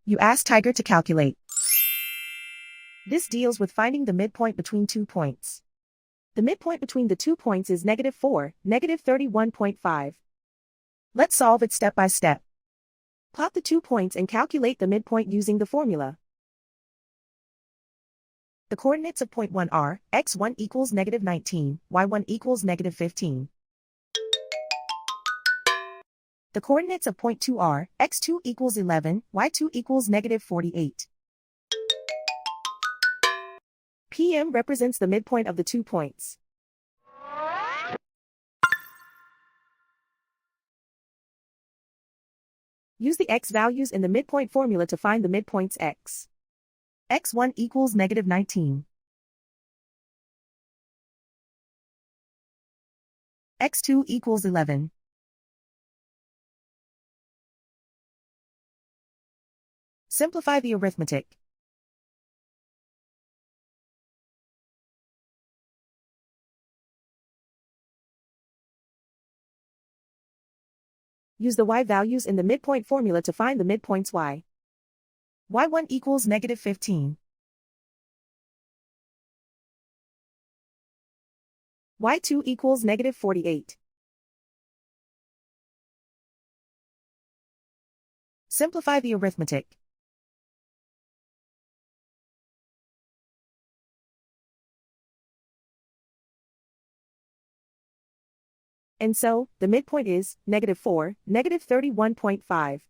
You ask Tiger to calculate. This deals with finding the midpoint between 2 points. The midpoint between the 2 points is -4, -31.5. Let's solve it step by step. Plot the 2 points and calculate the midpoint using the formula. The coordinates of point 1 are, x1 equals -19, y1 equals -15. The coordinates of point 2 are, x2 equals 11, y2 equals -48. PM represents the midpoint of the 2 points. Use the x values in the midpoint formula to find the midpoints x. x1 equals -19. x2 equals 11. Simplify the arithmetic. Use the y values in the midpoint formula to find the midpoints y. y1 equals -15. y2 equals -48. Simplify the arithmetic. And so, the midpoint is -4, -31.5.